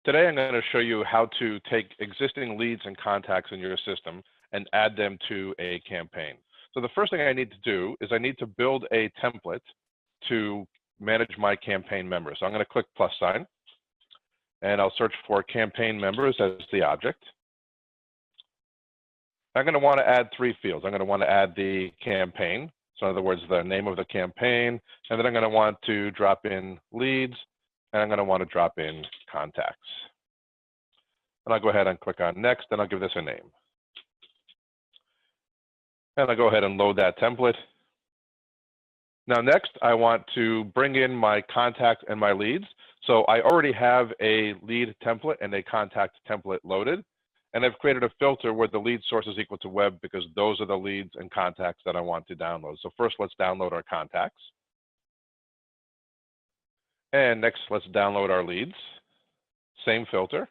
Today, I'm going to show you how to take existing leads and contacts in your system and add them to a campaign. So the first thing I need to do is I need to build a template to manage my campaign members. So I'm going to click plus sign, and I'll search for campaign members as the object. I'm going to want to add three fields. I'm going to want to add the campaign. So in other words, the name of the campaign, and then I'm going to want to drop in leads, and I'm going to want to drop in contacts. And I'll go ahead and click on next, and I'll give this a name. And I'll go ahead and load that template. Now next, I want to bring in my contacts and my leads. So I already have a lead template and a contact template loaded. And I've created a filter where the lead source is equal to web because those are the leads and contacts that I want to download. So first, let's download our contacts. And next, let's download our leads. Same filter.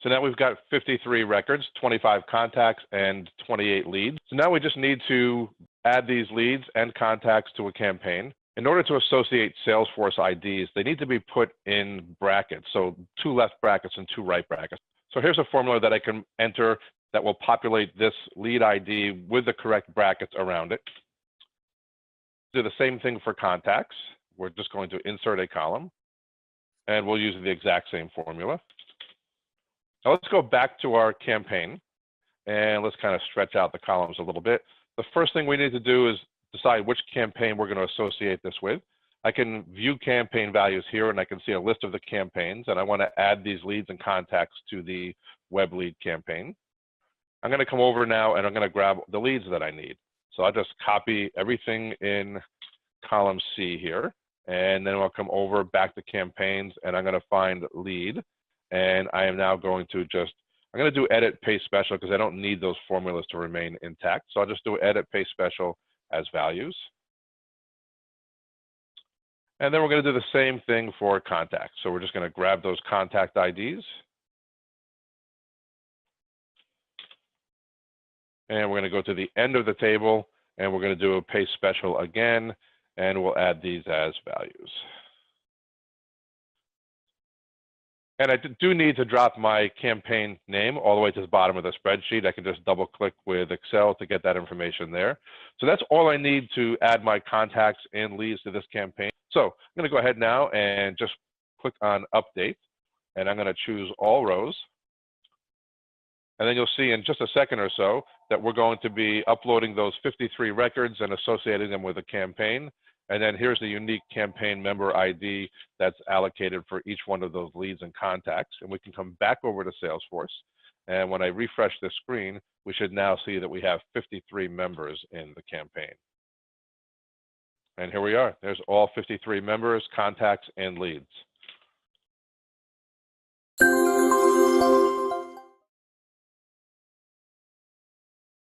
So now we've got 53 records, 25 contacts, and 28 leads. So now we just need to add these leads and contacts to a campaign. In order to associate Salesforce IDs, they need to be put in brackets. So 2 left brackets and 2 right brackets. So here's a formula that I can enter that will populate this lead ID with the correct brackets around it. Do the same thing for contacts. We're just going to insert a column, and we'll use the exact same formula. Now let's go back to our campaign, and let's kind of stretch out the columns a little bit. The first thing we need to do is decide which campaign we're going to associate this with. I can view campaign values here, and I can see a list of the campaigns, and I want to add these leads and contacts to the web lead campaign. I'm going to come over now, and I'm going to grab the leads that I need. So I'll just copy everything in column C here, and then I'll come over back to campaigns, and I'm going to find lead, and I am now going to I'm going to do edit paste special because I don't need those formulas to remain intact. So I'll just do edit paste special as values. And then we're going to do the same thing for contacts. So we're just going to grab those contact IDs. And we're going to go to the end of the table, and we're going to do a paste special again, and we'll add these as values. And I do need to drop my campaign name all the way to the bottom of the spreadsheet. I can just double click with Excel to get that information there. So that's all I need to add my contacts and leads to this campaign. So I'm going to go ahead now and just click on update, and I'm going to choose all rows. And then you'll see in just a second or so that we're going to be uploading those 53 records and associating them with a campaign. And then here's the unique campaign member ID that's allocated for each one of those leads and contacts. And we can come back over to Salesforce. And when I refresh this screen, we should now see that we have 53 members in the campaign. And here we are. There's all 53 members, contacts, and leads.